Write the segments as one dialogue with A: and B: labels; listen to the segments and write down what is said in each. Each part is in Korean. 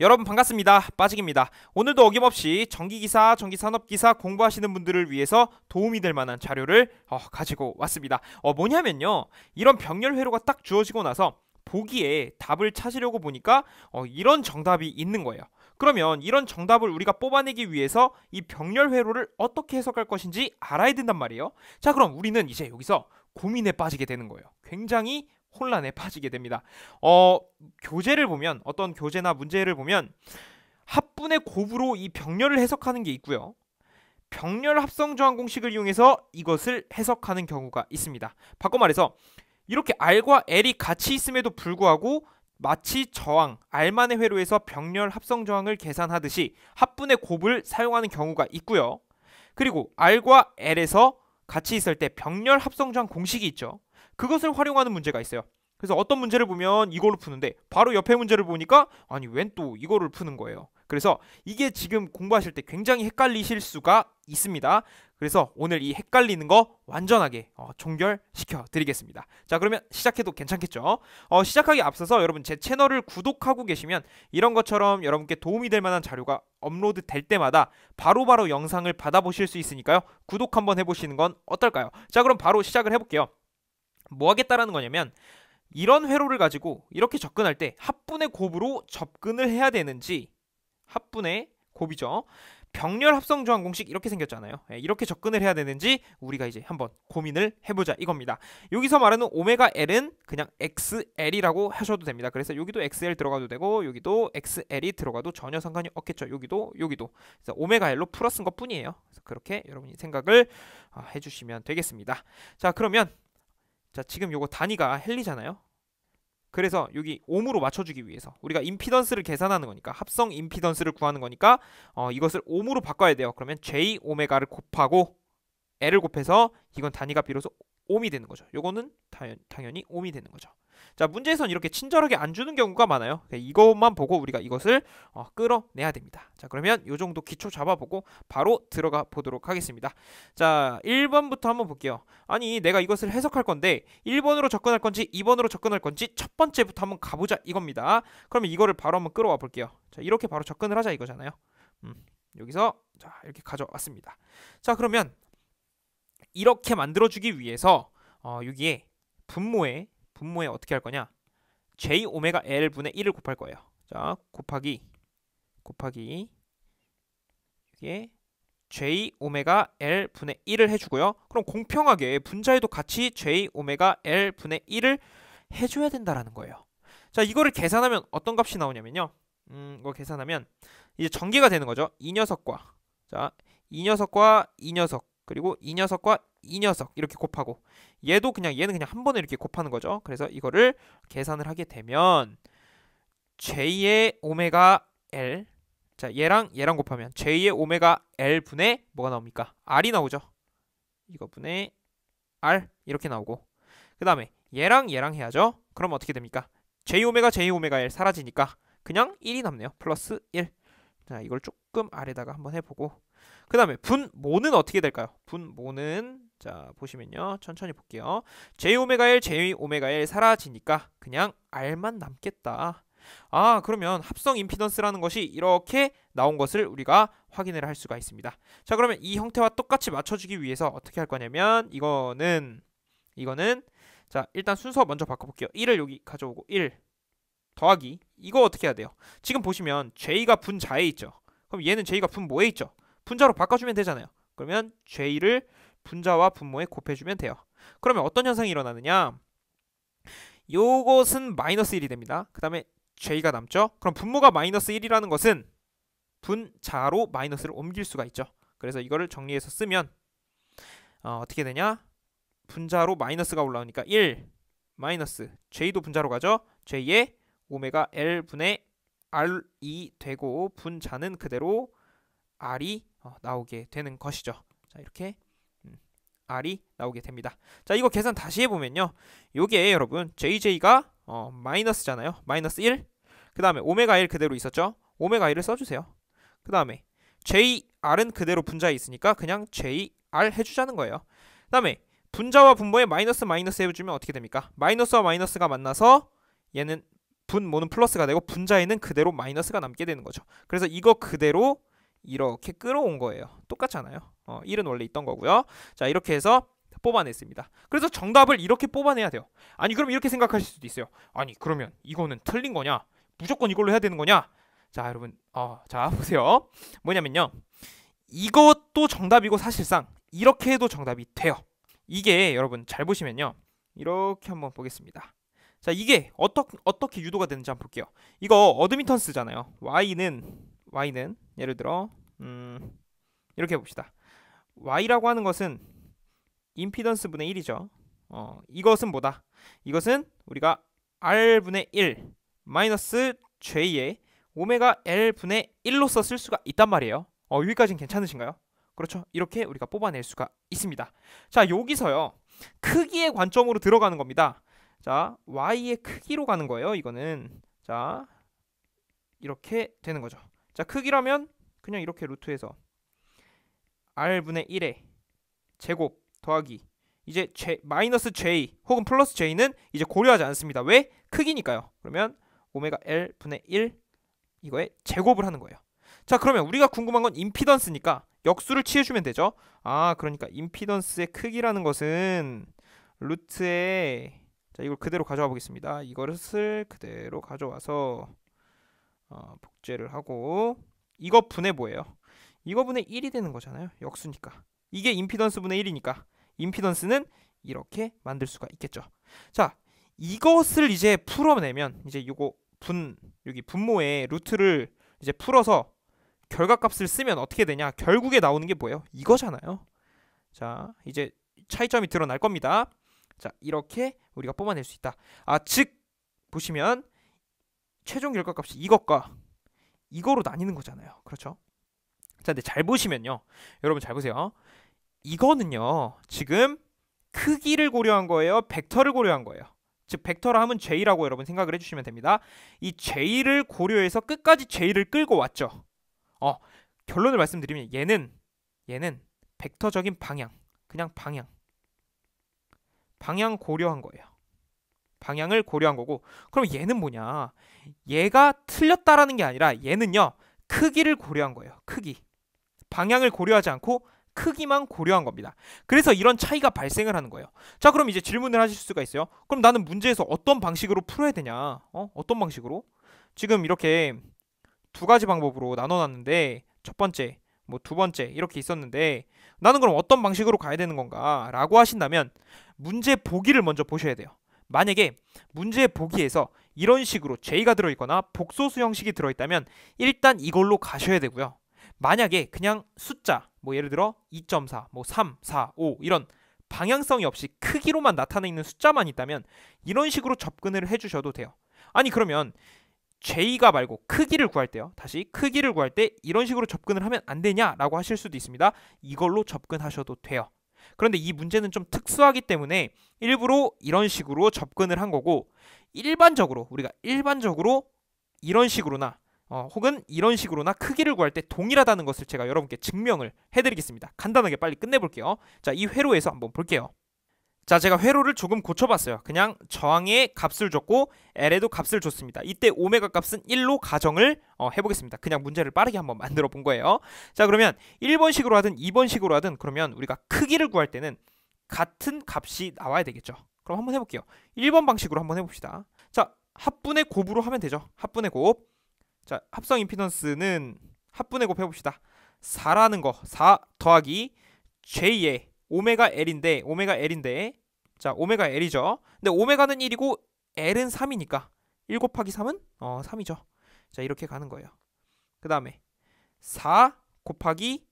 A: 여러분 반갑습니다. 빠직입니다. 오늘도 어김없이 전기기사, 전기산업기사 공부하시는 분들을 위해서 도움이 될 만한 자료를 가지고 왔습니다. 뭐냐면요, 이런 병렬 회로가 딱 주어지고 나서 보기에 답을 찾으려고 보니까 이런 정답이 있는 거예요. 그러면 이런 정답을 우리가 뽑아내기 위해서 이 병렬 회로를 어떻게 해석할 것인지 알아야 된단 말이에요. 자, 그럼 우리는 이제 여기서 고민에 빠지게 되는 거예요. 굉장히 혼란에 빠지게 됩니다. 교재를 보면, 어떤 교재나 문제를 보면 합분의 곱으로 이 병렬을 해석하는 게 있고요, 병렬 합성 저항 공식을 이용해서 이것을 해석하는 경우가 있습니다. 바꿔 말해서 이렇게 R과 L이 같이 있음에도 불구하고 마치 저항 R만의 회로에서 병렬 합성 저항을 계산하듯이 합분의 곱을 사용하는 경우가 있고요, 그리고 R과 L에서 같이 있을 때 병렬 합성 저항 공식이 있죠. 그것을 활용하는 문제가 있어요. 그래서 어떤 문제를 보면 이걸로 푸는데 바로 옆에 문제를 보니까 아니 웬 또 이거를 푸는 거예요. 그래서 이게 지금 공부하실 때 굉장히 헷갈리실 수가 있습니다. 그래서 오늘 이 헷갈리는 거 완전하게 종결시켜 드리겠습니다. 자, 그러면 시작해도 괜찮겠죠? 시작하기 앞서서 여러분 제 채널을 구독하고 계시면 이런 것처럼 여러분께 도움이 될 만한 자료가 업로드 될 때마다 바로바로 영상을 받아보실 수 있으니까요, 구독 한번 해보시는 건 어떨까요? 자, 그럼 바로 시작을 해볼게요. 뭐 하겠다라는 거냐면, 이런 회로를 가지고 이렇게 접근할 때 합분의 곱으로 접근을 해야 되는지, 합분의 곱이죠, 병렬 합성 저항 공식 이렇게 생겼잖아요. 이렇게 접근을 해야 되는지 우리가 이제 한번 고민을 해보자 이겁니다. 여기서 말하는 오메가 L은 그냥 XL이라고 하셔도 됩니다. 그래서 여기도 XL 들어가도 되고 여기도 XL이 들어가도 전혀 상관이 없겠죠. 여기도. 그래서 오메가 L로 풀어 쓴 것 뿐이에요. 그래서 그렇게 여러분이 생각을 해주시면 되겠습니다. 자, 그러면 지금 요거 단위가 헨리잖아요. 그래서 여기 옴으로 맞춰주기 위해서 우리가 임피던스를 계산하는 거니까, 합성 임피던스를 구하는 거니까 이것을 옴으로 바꿔야 돼요. 그러면 J 오메가를 곱하고 L을 곱해서 이건 단위가 비로소 옴이 되는 거죠. 요거는 당연히 옴이 되는 거죠. 자, 문제에선 이렇게 친절하게 안 주는 경우가 많아요. 이것만 보고 우리가 이것을 끌어내야 됩니다. 자, 그러면 요 정도 기초 잡아보고 바로 들어가 보도록 하겠습니다. 자, 1번부터 한번 볼게요. 아니, 내가 이것을 해석할 건데 1번으로 접근할 건지 2번으로 접근할 건지 첫 번째부터 한번 가보자 이겁니다. 그러면 이거를 바로 한번 끌어와 볼게요. 자, 이렇게 바로 접근을 하자 이거잖아요. 여기서 자, 이렇게 가져왔습니다. 자, 그러면 이렇게 만들어주기 위해서 여기에 분모에 어떻게 할 거냐, J 오메가 L 분의 1을 곱할 거예요. 자, 곱하기 이게 J 오메가 L 분의 1을 해주고요. 그럼 공평하게 분자에도 같이 J 오메가 L 분의 1을 해줘야 된다라는 거예요. 자, 이거를 계산하면 어떤 값이 나오냐면요, 이거 계산하면 이제 전개가 되는 거죠. 이 녀석과 이 녀석 그리고 이 녀석과 이 녀석 이렇게 곱하고 얘는 그냥 한 번에 이렇게 곱하는 거죠. 그래서 이거를 계산을 하게 되면 J의 오메가 L, 자, 얘랑 곱하면 J의 오메가 L 분의 뭐가 나옵니까? R이 나오죠. 이거 분의 R 이렇게 나오고, 그 다음에 얘랑 해야죠. 그럼 어떻게 됩니까? J 오메가 L 사라지니까 그냥 1이 남네요. 플러스 1. 자, 이걸 조금 아래다가 한번 해보고, 그 다음에 분모는 어떻게 될까요? 분모는 자, 보시면요, 천천히 볼게요. J 오메가 L 사라지니까 그냥 R만 남겠다. 그러면 합성 임피던스라는 것이 이렇게 나온 것을 우리가 확인을 할 수가 있습니다. 자, 그러면 이 형태와 똑같이 맞춰주기 위해서 어떻게 할 거냐면, 이거는 자, 일단 순서 먼저 바꿔볼게요. 1을 여기 가져오고 1 더하기 이거 어떻게 해야 돼요? 지금 보시면 J가 분자에 있죠. 그럼 얘는 J가 분모에 있죠. 분자로 바꿔주면 되잖아요. 그러면 J를 분자와 분모에 곱해주면 돼요. 그러면 어떤 현상이 일어나느냐, 요것은 마이너스 1이 됩니다. 그 다음에 J가 남죠. 그럼 분모가 마이너스 1이라는 것은 분자로 마이너스를 옮길 수가 있죠. 그래서 이거를 정리해서 쓰면 어떻게 되냐, 분자로 마이너스가 올라오니까 1 마이너스 J도 분자로 가죠. J의 오메가 L 분의 R이 되고 분자는 그대로 R이 나오게 되는 것이죠. 자, 이렇게 R이 나오게 됩니다. 자, 이거 계산 다시 해보면요, 요게 여러분 JJ가 마이너스잖아요. 마이너스 1. 그 다음에 오메가 L 그대로 있었죠. 오메가 L을 써주세요. 그 다음에 JR은 그대로 분자에 있으니까 그냥 JR 해주자는 거예요. 그 다음에 분자와 분모에 마이너스 해주면 어떻게 됩니까? 마이너스와 마이너스가 만나서 얘는 분모는 플러스가 되고 분자에는 그대로 마이너스가 남게 되는 거죠. 그래서 이거 그대로 이렇게 끌어온 거예요. 똑같잖아요. 1은 원래 있던 거고요. 자, 이렇게 해서 뽑아냈습니다. 그래서 정답을 이렇게 뽑아내야 돼요. 아니 그럼 이렇게 생각하실 수도 있어요. 아니 그러면 이거는 틀린 거냐? 무조건 이걸로 해야 되는 거냐? 자, 여러분 자 보세요. 뭐냐면요, 이것도 정답이고 사실상 이렇게 해도 정답이 돼요. 이게 여러분 잘 보시면요, 이렇게 한번 보겠습니다. 자, 이게 어떻게 유도가 되는지 한번 볼게요. 이거 어드미턴스잖아요. y는 예를 들어 이렇게 봅시다. y라고 하는 것은 임피던스 분의 1이죠. 이것은 뭐다? 이것은 우리가 r분의 1 마이너스 j의 오메가 l 분의 1로서 쓸 수가 있단 말이에요. 여기까지는 괜찮으신가요? 그렇죠? 이렇게 우리가 뽑아낼 수가 있습니다. 자, 여기서요, 크기의 관점으로 들어가는 겁니다. 자, y의 크기로 가는 거예요. 이거는 자, 이렇게 되는 거죠. 자, 크기라면 그냥 이렇게 루트에서 r분의 1의 제곱 더하기 이제 마이너스 j 혹은 플러스 j는 이제 고려하지 않습니다. 왜? 크기니까요. 그러면 오메가 l 분의 1 이거에 제곱을 하는 거예요. 자, 그러면 우리가 궁금한 건 임피던스니까 역수를 취해주면 되죠. 그러니까 임피던스의 크기라는 것은 루트에, 자, 이걸 그대로 가져와 보겠습니다. 이것을 그대로 가져와서 복제를 하고 이거 분의 뭐예요? 이거 분의 1이 되는 거잖아요. 역수니까. 이게 임피던스 분의 1이니까 임피던스는 이렇게 만들 수가 있겠죠. 자, 이것을 이제 풀어내면 이제 이거 여기 분모의 루트를 이제 풀어서 결과값을 쓰면 어떻게 되냐? 결국에 나오는 게 뭐예요? 이거잖아요. 자, 이제 차이점이 드러날 겁니다. 자, 이렇게 우리가 뽑아낼 수 있다. 즉 보시면 최종 결과값이 이것과 이거로 나뉘는 거잖아요. 그렇죠? 자, 근데 잘 보시면요, 여러분 잘 보세요. 이거는요, 지금 크기를 고려한 거예요? 벡터를 고려한 거예요? 즉 벡터라 하면 j라고 여러분 생각을 해주시면 됩니다. 이 j를 고려해서 끝까지 j를 끌고 왔죠. 결론을 말씀드리면 얘는 벡터적인 방향, 그냥 방향 고려한 거예요. 방향을 고려한 거고, 그럼 얘는 뭐냐? 얘가 틀렸다라는 게 아니라 얘는요, 크기를 고려한 거예요. 크기. 방향을 고려하지 않고 크기만 고려한 겁니다. 그래서 이런 차이가 발생을 하는 거예요. 자, 그럼 이제 질문을 하실 수가 있어요. 그럼 나는 문제에서 어떤 방식으로 풀어야 되냐? 어떤 방식으로? 지금 이렇게 두 가지 방법으로 나눠놨는데 첫 번째, 뭐 두 번째 이렇게 있었는데 나는 그럼 어떤 방식으로 가야 되는 건가? 라고 하신다면 문제 보기를 먼저 보셔야 돼요. 만약에 문제 보기에서 이런 식으로 j가 들어있거나 복소수 형식이 들어있다면 일단 이걸로 가셔야 되고요. 만약에 그냥 숫자, 뭐 예를 들어 2.4, 뭐 3, 4, 5 이런 방향성이 없이 크기로만 나타나 있는 숫자만 있다면 이런 식으로 접근을 해주셔도 돼요. 아니 그러면 j가 말고 크기를 구할 때요. 다시 크기를 구할 때 이런 식으로 접근을 하면 안 되냐라고 하실 수도 있습니다. 이걸로 접근하셔도 돼요. 그런데 이 문제는 좀 특수하기 때문에 일부러 이런 식으로 접근을 한 거고, 우리가 일반적으로 이런 식으로나 혹은 이런 식으로나 크기를 구할 때 동일하다는 것을 제가 여러분께 증명을 해드리겠습니다. 간단하게 빨리 끝내볼게요. 자, 이 회로에서 한번 볼게요. 자, 제가 회로를 조금 고쳐봤어요. 그냥 저항에 값을 줬고 L에도 값을 줬습니다. 이때 오메가 값은 1로 가정을 해보겠습니다. 그냥 문제를 빠르게 한번 만들어 본 거예요. 자, 그러면 1번식으로 하든 2번식으로 하든 그러면 우리가 크기를 구할 때는 같은 값이 나와야 되겠죠. 그럼 한번 해볼게요. 1번 방식으로 한번 해봅시다. 자, 합분의 곱으로 하면 되죠. 합분의 곱. 자, 합성 임피던스는 합분의 곱 해봅시다. 4라는 거, 4 더하기 J의 오메가 L인데 자, 오메가 L이죠. 근데 오메가는 1이고 L은 3이니까 1 곱하기 3은 3이죠. 자, 이렇게 가는 거예요. 그 다음에 4 곱하기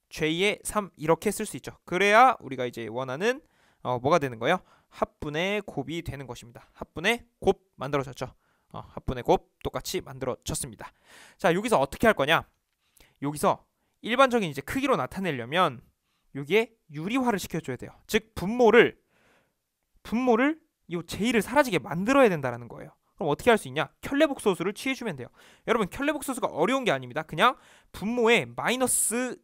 A: J의 3 이렇게 쓸 수 있죠. 그래야 우리가 이제 원하는 뭐가 되는 거예요? 합분의 곱이 되는 것입니다. 합분의 곱 만들어졌죠. 합분의 곱 똑같이 만들어졌습니다. 자, 여기서 어떻게 할 거냐? 여기서 일반적인 이제 크기로 나타내려면 여기에 유리화를 시켜줘야 돼요. 즉 분모를 이 j를 사라지게 만들어야 된다는 거예요. 그럼 어떻게 할 수 있냐? 켤레복소수를 취해주면 돼요. 여러분 켤레복소수가 어려운 게 아닙니다. 그냥 분모에 마이너스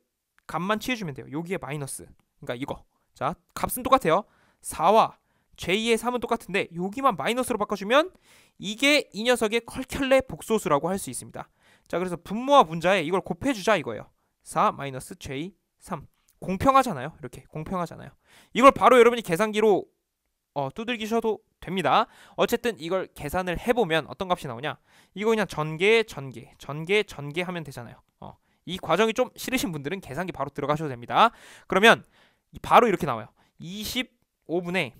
A: 값만 취해주면 돼요. 여기에 마이너스, 그러니까 이거. 자, 값은 똑같아요. 4와 J의 3은 똑같은데 여기만 마이너스로 바꿔주면 이게 이 녀석의 컬켤레 복소수라고 할 수 있습니다. 자, 그래서 분모와 분자에 이걸 곱해주자 이거예요. 4 마이너스 J 3. 공평하잖아요. 이렇게 공평하잖아요. 이걸 바로 여러분이 계산기로 두들기셔도 됩니다. 어쨌든 이걸 계산을 해보면 어떤 값이 나오냐, 이거 그냥 전개 하면 되잖아요. 이 과정이 좀 싫으신 분들은 계산기 바로 들어가셔도 됩니다. 그러면 바로 이렇게 나와요. 25분의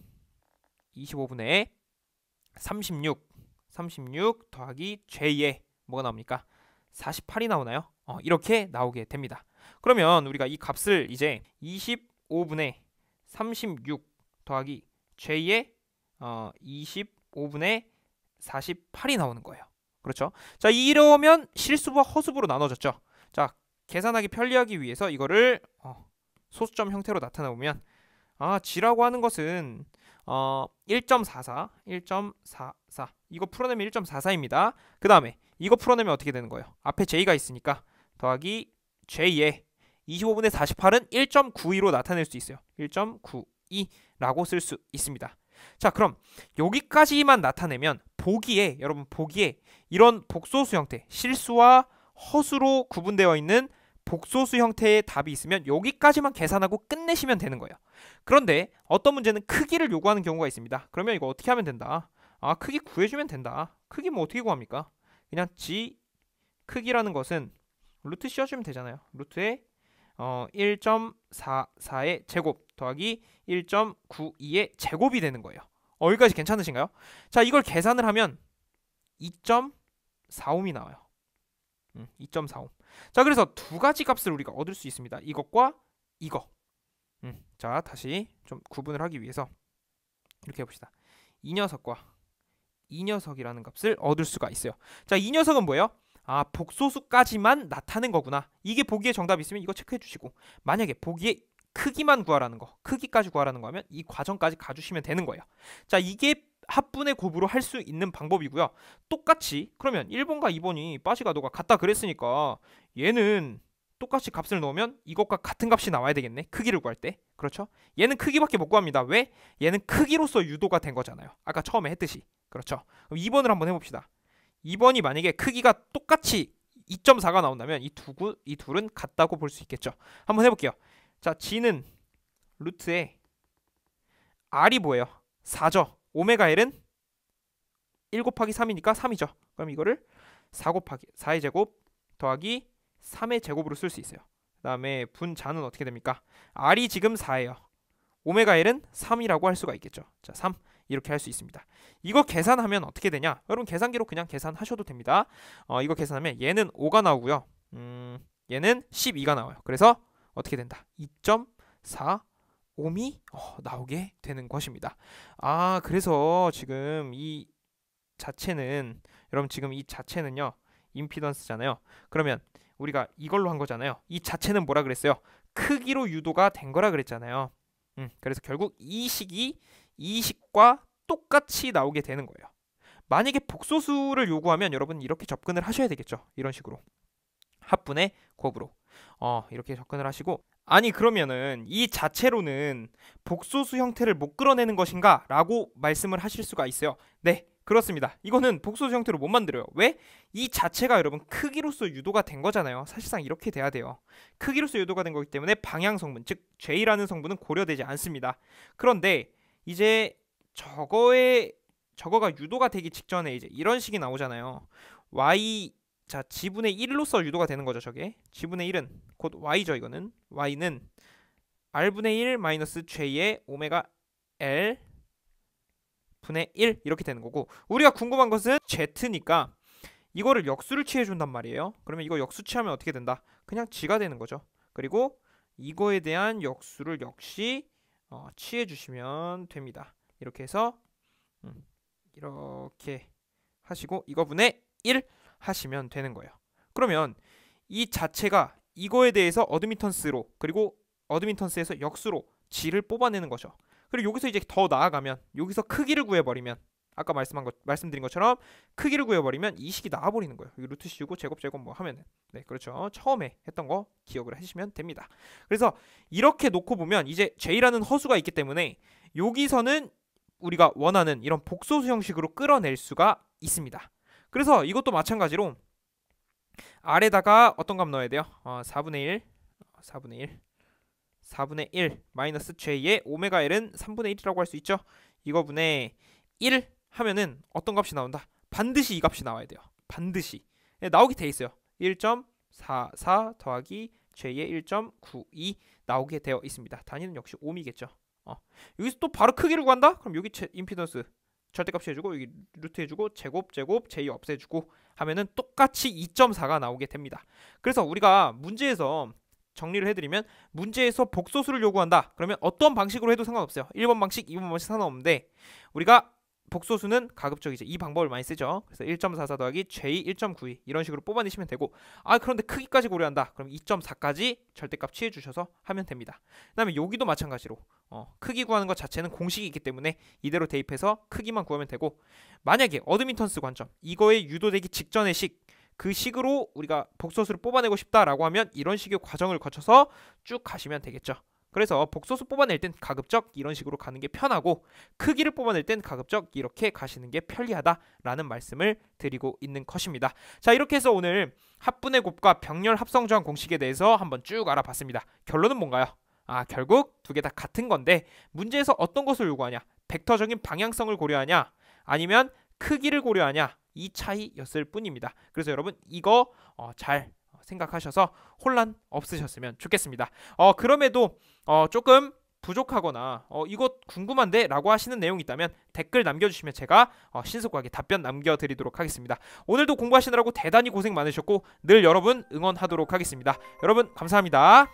A: 36 더하기 J에 뭐가 나옵니까? 48이 나오나요? 이렇게 나오게 됩니다. 그러면 우리가 이 값을 이제 25분의 36 더하기 J에 25분의 48이 나오는 거예요. 그렇죠? 자, 이러면 실수와 허수부로 나눠졌죠. 자, 계산하기 편리하기 위해서 이거를 소수점 형태로 나타내 보면 G라고 하는 것은 1.44 이거 풀어내면 1.44입니다. 그 다음에 이거 풀어내면 어떻게 되는 거예요? 앞에 J가 있으니까 더하기 J에 25분의 48은 1.92로 나타낼 수 있어요. 1.92라고 쓸 수 있습니다. 자, 그럼 여기까지만 나타내면 여러분 보기에 이런 복소수 형태, 실수와 허수로 구분되어 있는 복소수 형태의 답이 있으면 여기까지만 계산하고 끝내시면 되는 거예요. 그런데 어떤 문제는 크기를 요구하는 경우가 있습니다. 그러면 이거 어떻게 하면 된다? 크기 구해주면 된다. 크기 뭐 어떻게 구합니까? 그냥 G 크기라는 것은 루트 씌워주면 되잖아요. 루트에 1.44의 제곱 더하기 1.92의 제곱이 되는 거예요. 여기까지 괜찮으신가요? 자, 이걸 계산을 하면 2.45이 나와요. 2.45. 자, 그래서 두 가지 값을 우리가 얻을 수 있습니다. 이것과 이거. 자, 다시 좀 구분을 하기 위해서 이렇게 해봅시다. 이 녀석과 이 녀석이라는 값을 얻을 수가 있어요. 자, 이 녀석은 뭐예요? 복소수까지만 나타낸 거구나. 이게 보기에 정답이 있으면 이거 체크해 주시고, 만약에 보기에 크기만 구하라는 거, 크기까지 구하라는 거 하면 이 과정까지 가주시면 되는 거예요. 자, 이게 합분의 곱으로 할 수 있는 방법이고요. 똑같이 그러면 1번과 2번이 빠지가 너가 같다 그랬으니까 얘는 똑같이 값을 넣으면 이것과 같은 값이 나와야 되겠네. 크기를 구할 때. 그렇죠? 얘는 크기밖에 못 구합니다. 왜? 얘는 크기로서 유도가 된 거잖아요. 아까 처음에 했듯이. 그렇죠? 그럼 2번을 한번 해봅시다. 2번이 만약에 크기가 똑같이 2.4가 나온다면 이 둘은 같다고 볼 수 있겠죠. 한번 해볼게요. 자, G는 루트에 R이 뭐예요? 4죠. 오메가 L은 1 곱하기 3이니까 3이죠. 그럼 이거를 4 곱하기 4의 제곱 더하기 3의 제곱으로 쓸 수 있어요. 그 다음에 분자는 어떻게 됩니까? R이 지금 4예요. 오메가 L은 3이라고 할 수가 있겠죠. 자, 3 이렇게 할 수 있습니다. 이거 계산하면 어떻게 되냐? 여러분 계산기로 그냥 계산하셔도 됩니다. 이거 계산하면 얘는 5가 나오고요. 얘는 12가 나와요. 그래서 어떻게 된다? 2.45미 나오게 되는 것입니다. 그래서 지금 이 자체는 여러분 지금 이 자체는요 임피던스잖아요. 그러면 우리가 이걸로 한 거잖아요. 이 자체는 뭐라 그랬어요? 크기로 유도가 된 거라 그랬잖아요. 그래서 결국 이 식과 똑같이 나오게 되는 거예요. 만약에 복소수를 요구하면 여러분 이렇게 접근을 하셔야 되겠죠. 이런 식으로 합분의 곱으로 이렇게 접근을 하시고, 그러면은 이 자체로는 복소수 형태를 못 끌어내는 것인가? 라고 말씀을 하실 수가 있어요. 네, 그렇습니다. 이거는 복소수 형태로 못 만들어요. 왜? 이 자체가 여러분 크기로서 유도가 된 거잖아요. 사실상 이렇게 돼야 돼요. 크기로서 유도가 된 거기 때문에 방향 성분, 즉 J라는 성분은 고려되지 않습니다. 그런데 이제 저거가 유도가 되기 직전에 이제 이런 식이 나오잖아요. Y, 자, G분의 1로서 유도가 되는 거죠. 저게 G분의 1은 곧 Y죠. 이거는 Y는 R분의 1 마이너스 J의 오메가 L 분의 1 이렇게 되는 거고, 우리가 궁금한 것은 Z니까 이거를 역수를 취해준단 말이에요. 그러면 이거 역수 취하면 어떻게 된다? 그냥 G가 되는 거죠. 그리고 이거에 대한 역수를 역시 취해주시면 됩니다. 이렇게 해서 이렇게 하시고 이거 분의 1 하시면 되는 거예요. 그러면 이 자체가 이거에 대해서 어드미턴스로, 그리고 어드미턴스에서 역수로 G를 뽑아내는 거죠. 그리고 여기서 이제 더 나아가면 여기서 크기를 구해버리면 아까 말씀드린 것처럼 크기를 구해버리면 이 식이 나와버리는 거예요. 여기 루트 씌우고 제곱 뭐 하면은, 네, 그렇죠. 처음에 했던 거 기억을 하시면 됩니다. 그래서 이렇게 놓고 보면 이제 J라는 허수가 있기 때문에 여기서는 우리가 원하는 이런 복소수 형식으로 끌어낼 수가 있습니다. 그래서 이것도 마찬가지로 아래다가 어떤 값 넣어야 돼요? 4분의 1 마이너스 j의 오메가 L은 3분의 1이라고 할 수 있죠. 이거분의 1 하면은 어떤 값이 나온다? 반드시 이 값이 나와야 돼요. 반드시 나오게 돼 있어요. 1.44 더하기 j의 1.92 나오게 되어 있습니다. 단위는 역시 옴이겠죠. 여기서 또 바로 크기를 구한다? 그럼 여기 임피던스 절대값이 해주고 여기 루트 해주고 제곱 j 없애주고 하면은 똑같이 2.4가 나오게 됩니다. 그래서 우리가 문제에서 정리를 해드리면 문제에서 복소수를 요구한다. 그러면 어떤 방식으로 해도 상관없어요. 1번 방식, 2번 방식 상관없는데 우리가 복소수는 가급적 이제 이 방법을 많이 쓰죠. 그래서 1.44 더하기 j 1.92 이런 식으로 뽑아내시면 되고 그런데 크기까지 고려한다. 그럼 2.4까지 절대값 취해 주셔서 하면 됩니다. 그다음에 여기도 마찬가지로 크기 구하는 것 자체는 공식이 있기 때문에 이대로 대입해서 크기만 구하면 되고 만약에 어드미턴스 관점 이거에 유도되기 직전의 그 식으로 우리가 복소수를 뽑아내고 싶다라고 하면 이런 식의 과정을 거쳐서 쭉 가시면 되겠죠. 그래서 복소수 뽑아낼 땐 가급적 이런 식으로 가는 게 편하고 크기를 뽑아낼 땐 가급적 이렇게 가시는 게 편리하다라는 말씀을 드리고 있는 것입니다. 자, 이렇게 해서 오늘 합분의 곱과 병렬 합성 조항 공식에 대해서 한번 쭉 알아봤습니다. 결론은 뭔가요? 결국 두 개 다 같은 건데 문제에서 어떤 것을 요구하냐? 벡터적인 방향성을 고려하냐? 아니면 크기를 고려하냐? 이 차이였을 뿐입니다. 그래서 여러분 이거 잘 생각하셔서 혼란 없으셨으면 좋겠습니다. 그럼에도 조금 부족하거나 이거 궁금한데 라고 하시는 내용이 있다면 댓글 남겨주시면 제가 신속하게 답변 남겨드리도록 하겠습니다. 오늘도 공부하시느라고 대단히 고생 많으셨고 늘 여러분 응원하도록 하겠습니다. 여러분 감사합니다.